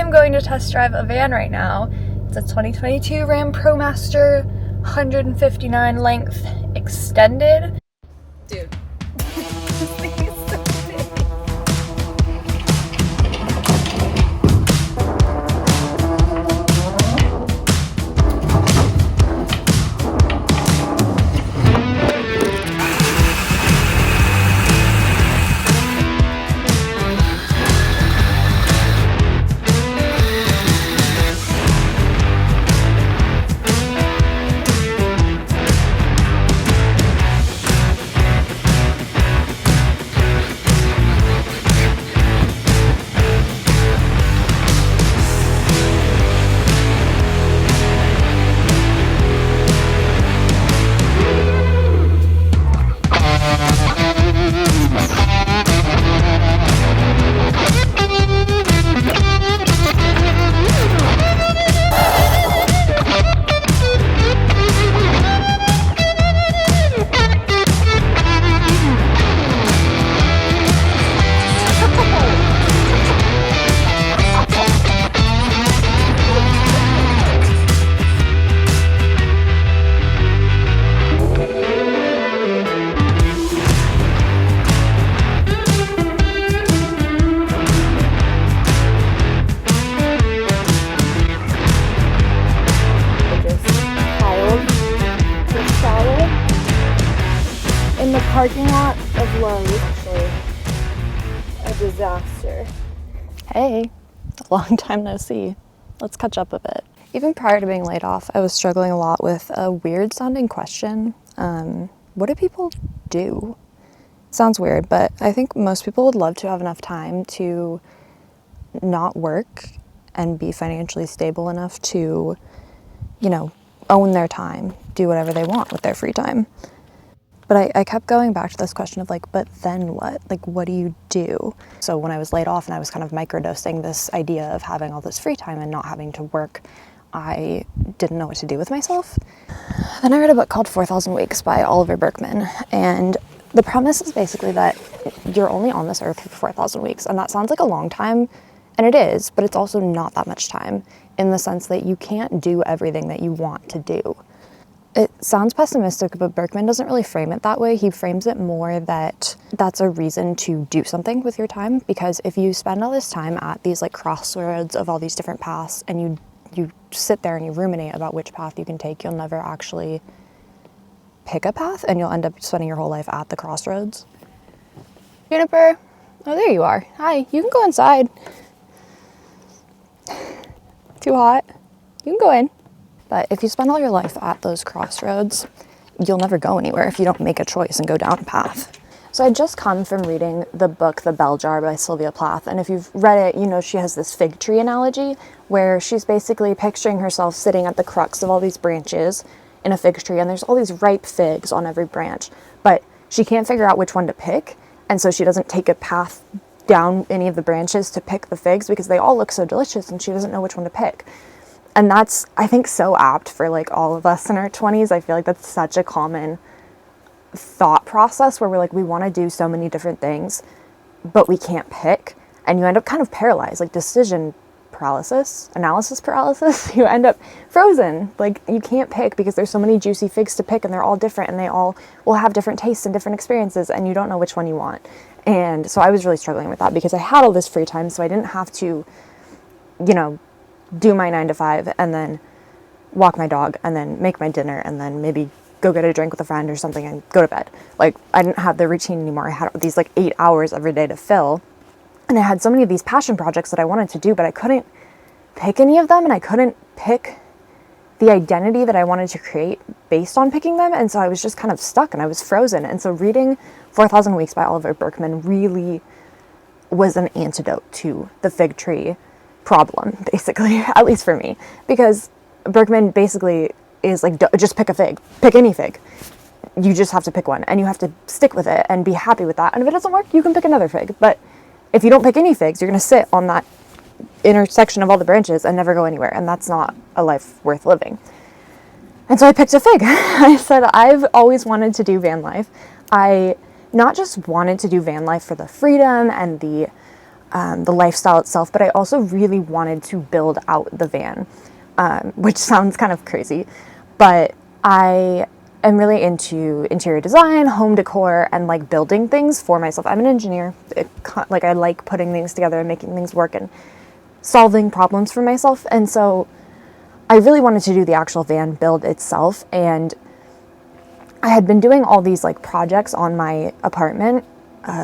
am going to test drive a van right now. It's a 2022 Ram ProMaster 159 length extended. Dude. In the parking lot of Lowe's, actually, a disaster. Hey, long time no see. Let's catch up a bit. Even prior to being laid off, I was struggling a lot with a weird sounding question. What do people do? Sounds weird, but I think most people would love to have enough time to not work and be financially stable enough to, own their time, do whatever they want with their free time. But I kept going back to this question of but then what? What do you do? So when I was laid off and I was kind of microdosing this idea of having all this free time and not having to work, I didn't know what to do with myself. Then I read a book called 4,000 Weeks by Oliver Burkeman. And the premise is basically that you're only on this earth for 4,000 weeks. And that sounds like a long time, and it is, but it's also not that much time in the sense that you can't do everything that you want to do. It sounds pessimistic, but Berkman doesn't really frame it that way. He frames it more that that's a reason to do something with your time, because if you spend all this time at these crossroads of all these different paths and you sit there and you ruminate about which path you can take, you'll never actually pick a path and you'll end up spending your whole life at the crossroads. Juniper, oh, there you are. Hi, you can go inside. Too hot? You can go in. But if you spend all your life at those crossroads, you'll never go anywhere if you don't make a choice and go down a path. So I just come from reading the book The Bell Jar by Sylvia Plath, and if you've read it, she has this fig tree analogy where she's basically picturing herself sitting at the crux of all these branches in a fig tree, and there's all these ripe figs on every branch, but she can't figure out which one to pick, and so she doesn't take a path down any of the branches to pick the figs because they all look so delicious and she doesn't know which one to pick. And that's, I think, so apt for all of us in our 20s. I feel like that's such a common thought process where we're we want to do so many different things, but we can't pick. And you end up kind of paralyzed, decision paralysis, analysis paralysis. You end up frozen. You can't pick because there's so many juicy figs to pick and they're all different and they all will have different tastes and different experiences and you don't know which one you want. And so I was really struggling with that because I had all this free time, so I didn't have to, do my 9 to 5 and then walk my dog and then make my dinner and then maybe go get a drink with a friend or something and go to bed. I didn't have the routine anymore. I had these 8 hours every day to fill. And I had so many of these passion projects that I wanted to do, but I couldn't pick any of them and I couldn't pick the identity that I wanted to create based on picking them. And so I was just kind of stuck and I was frozen. And so reading 4,000 Weeks by Oliver Burkeman really was an antidote to the fig tree problem, basically, at least for me, because Berkman basically is just pick a fig, pick any fig. You just have to pick one and you have to stick with it and be happy with that. And if it doesn't work, you can pick another fig. But if you don't pick any figs, you're going to sit on that intersection of all the branches and never go anywhere. And that's not a life worth living. And so I picked a fig. I said, I've always wanted to do van life. I not just wanted to do van life for the freedom and the the lifestyle itself, but I also really wanted to build out the van, which sounds kind of crazy, but I am really into interior design, home decor, and like building things for myself. I'm an engineer. Like I like putting things together and making things work and solving problems for myself. And so I really wanted to do the actual van build itself. And I had been doing all these like projects on my apartment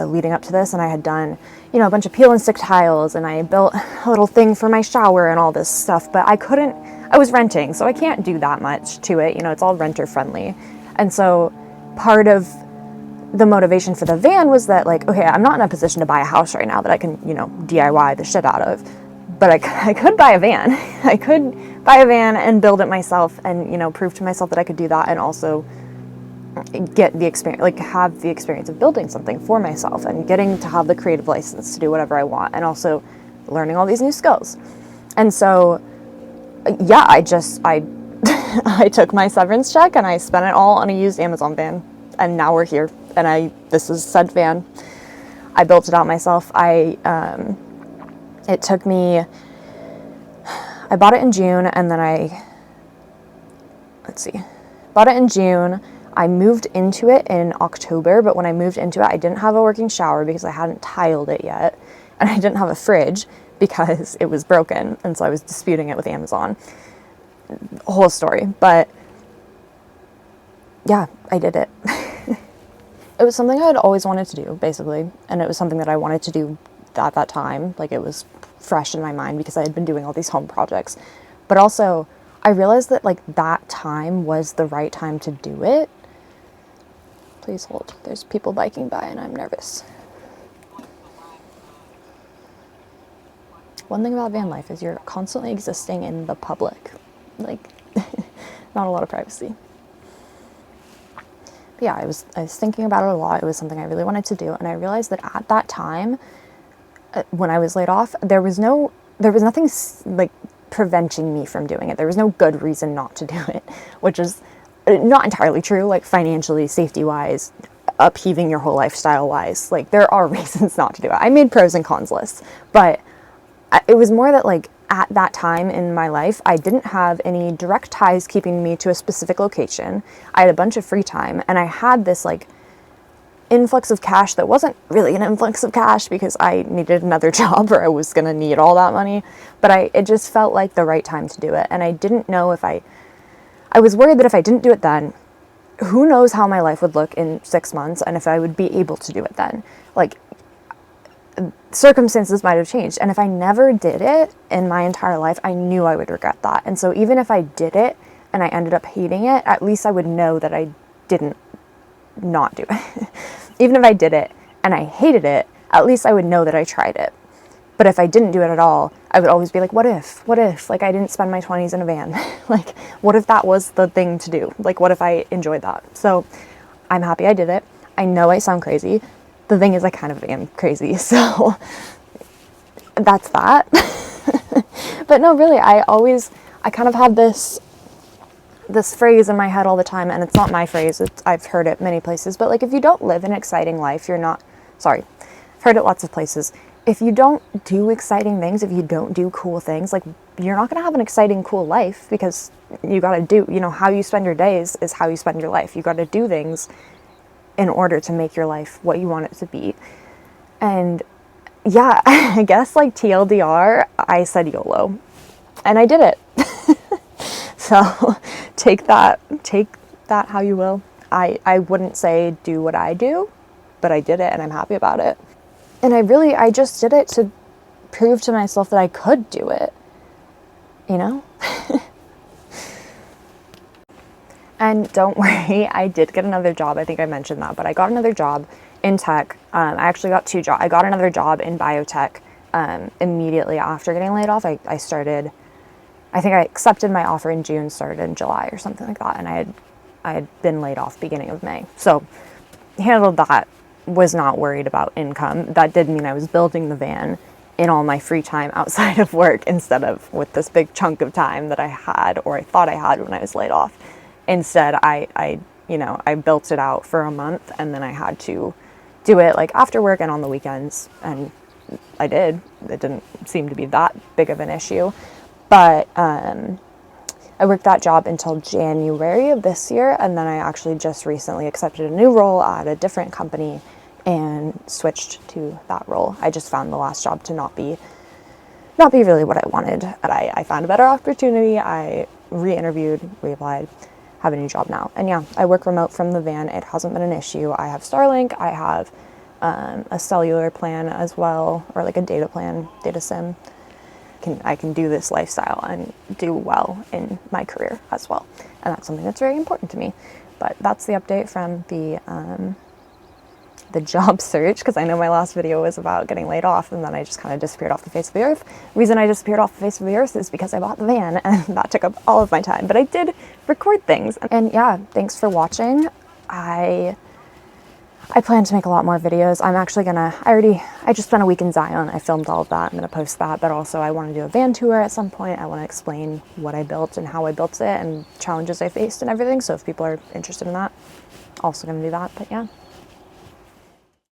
leading up to this, and I had done, you know, a bunch of peel and stick tiles, and I built a little thing for my shower and all this stuff, but I was renting, so I can't do that much to it, you know, it's all renter friendly. And so part of the motivation for the van was that, like, okay, I'm not in a position to buy a house right now that I can, you know, DIY the shit out of, but I could buy a van. I could buy a van and build it myself and, you know, prove to myself that I could do that, and also get the experience, like have the experience of building something for myself and getting to have the creative license to do whatever I want, and also learning all these new skills. And so, yeah, I I took my severance check and I spent it all on a used Amazon van, and now we're here, and this is said van. I built it out myself. It took me, I bought it in June, and then bought it in June. I moved into it in October, but when I moved into it, I didn't have a working shower because I hadn't tiled it yet, and I didn't have a fridge because it was broken, and so I was disputing it with Amazon. Whole story, but yeah, I did it. It was something I had always wanted to do, basically, and it was something that I wanted to do at that time. Like, it was fresh in my mind because I had been doing all these home projects, but also I realized that, like, that time was the right time to do it. Please hold. There's people biking by and I'm nervous. One thing about van life is you're constantly existing in the public. Like, not a lot of privacy. But yeah, I was thinking about it a lot. It was something I really wanted to do, and I realized that at that time, when I was laid off, there was nothing like preventing me from doing it. There was no good reason not to do it, which is not entirely true, like financially, safety-wise, upheaving your whole lifestyle-wise. Like, there are reasons not to do it. I made pros and cons lists, but it was more that, like, at that time in my life, I didn't have any direct ties keeping me to a specific location. I had a bunch of free time, and I had this, like, influx of cash that wasn't really an influx of cash because I needed another job, or I was going to need all that money, but it just felt like the right time to do it. And I didn't know if I was worried that if I didn't do it then, who knows how my life would look in 6 months, and if I would be able to do it then. Like, circumstances might have changed, and if I never did it in my entire life, I knew I would regret that. And so even if I did it and I ended up hating it, at least I would know that I didn't not do it. Even if I did it and I hated it, at least I would know that I tried it. But if I didn't do it at all, I would always be like, what if, like, I didn't spend my 20s in a van? Like, what if that was the thing to do? Like, what if I enjoyed that? So I'm happy I did it. I know I sound crazy. The thing is, I kind of am crazy. So that's that. But no, really, I kind of have this phrase in my head all the time, and it's not my phrase. I've heard it many places, but, like, if you don't live an exciting life, I've heard it lots of places. If you don't do exciting things, if you don't do cool things, like, you're not going to have an exciting, cool life, because you got to do, you know, how you spend your days is how you spend your life. You got to do things in order to make your life what you want it to be. And yeah, I guess, like, TLDR, I said YOLO, and I did it. So take that how you will. I wouldn't say do what I do, but I did it, and I'm happy about it. And I just did it to prove to myself that I could do it, you know? And don't worry, I did get another job. I think I mentioned that, but I got another job in tech. I actually got 2 jobs. I got another job in biotech immediately after getting laid off. I think I accepted my offer in June, started in July or something like that, and I had been laid off beginning of May. So handled that. Was not worried about income. That did mean I was building the van in all my free time outside of work, instead of with this big chunk of time that I had, or I thought I had, when I was laid off. Instead, I built it out for a month, and then I had to do it, like, after work and on the weekends, and I did. It didn't seem to be that big of an issue. But I worked that job until January of this year, and then I actually just recently accepted a new role at a different company and switched to that role. I just found the last job to not be really what I wanted. But I found a better opportunity. I re-interviewed, reapplied, have a new job now. And yeah, I work remote from the van. It hasn't been an issue. I have Starlink. I have a cellular plan as well, or like a data plan, data sim. I can do this lifestyle and do well in my career as well. And that's something that's very important to me. But that's the update from the job search, because I know my last video was about getting laid off and then I just kind of disappeared off the face of the earth. The reason I disappeared off the face of the earth is because I bought the van and that took up all of my time. But I did record things. And yeah, thanks for watching. I plan to make a lot more videos. I'm actually gonna, I just spent a week in Zion. I filmed all of that. I'm gonna post that, but also I want to do a van tour at some point. I want to explain what I built and how I built it and challenges I faced and everything. So if people are interested in that, also gonna do that. But yeah.